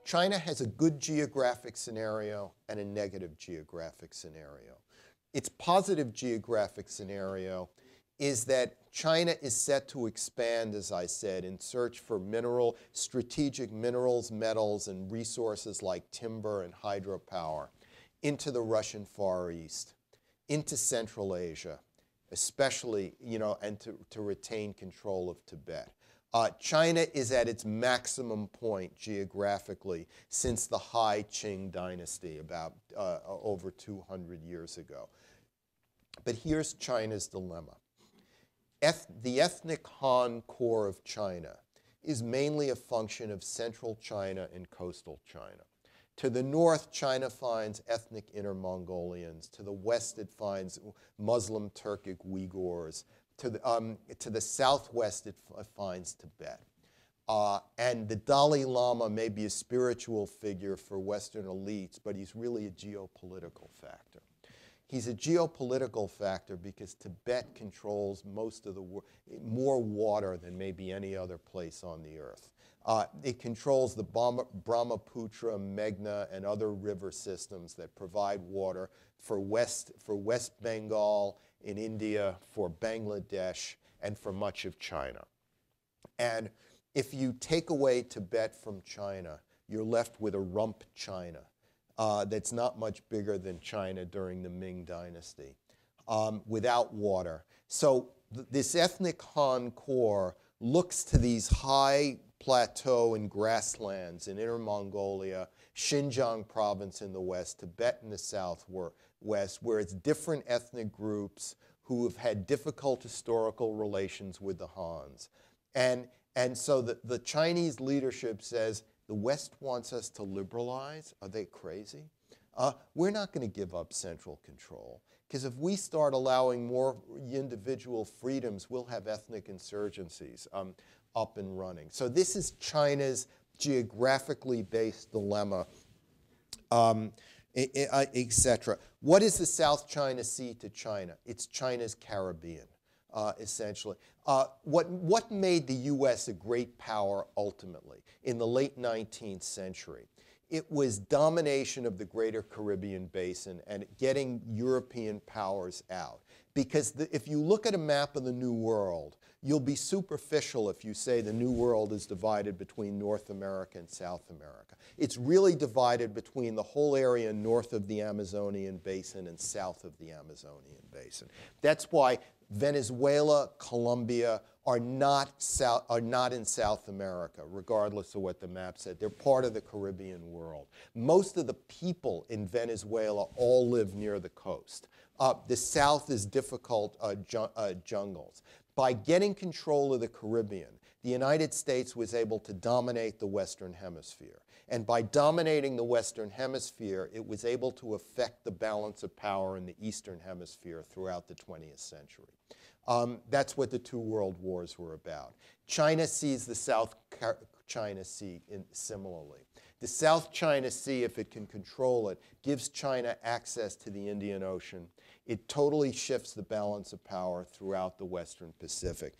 China has a good geographic scenario and a negative geographic scenario. Its positive geographic scenario is that China is set to expand, as I said, in search for strategic minerals, metals, and resources like timber and hydropower into the Russian Far East, into Central Asia, especially, and to retain control of Tibet. China is at its maximum point geographically since the High Qing dynasty about over 200 years ago. But here's China's dilemma. The ethnic Han core of China is mainly a function of central China and coastal China. To the north, China finds ethnic Inner Mongolians. To the west, it finds Muslim Turkic Uyghurs. To the southwest, it finds Tibet. And the Dalai Lama may be a spiritual figure for Western elites, but he's really a geopolitical factor. He's a geopolitical factor because Tibet controls most of more water than maybe any other place on the earth. It controls the Brahmaputra, Meghna, and other river systems that provide water for West Bengal, in India, for Bangladesh, and for much of China. And if you take away Tibet from China, you're left with a rump China. That's not much bigger than China during the Ming Dynasty, without water. So this ethnic Han core looks to these high plateau and grasslands in Inner Mongolia, Xinjiang province in the west, Tibet in the southwest, where it's different ethnic groups who have had difficult historical relations with the Hans. And so the Chinese leadership says, the West wants us to liberalize. Are they crazy? We're not going to give up central control, because if we start allowing more individual freedoms, we'll have ethnic insurgencies up and running. So this is China's geographically based dilemma, etc. What is the South China Sea to China? It's China's Caribbean. Essentially. What made the U.S. a great power ultimately in the late 19th century? It was domination of the greater Caribbean basin and getting European powers out. Because if you look at a map of the New World, you'll be superficial if you say the New World is divided between North America and South America. It's really divided between the whole area north of the Amazonian basin and south of the Amazonian basin. That's why Venezuela, Colombia are not in South America, regardless of what the map said. They're part of the Caribbean world. Most of the people in Venezuela all live near the coast. The south is difficult jungles. By getting control of the Caribbean, the United States was able to dominate the Western Hemisphere. And by dominating the Western Hemisphere, it was able to affect the balance of power in the Eastern Hemisphere throughout the 20th century. That's what the two world wars were about. China sees the South China Sea similarly. The South China Sea, if it can control it, gives China access to the Indian Ocean. It totally shifts the balance of power throughout the Western Pacific.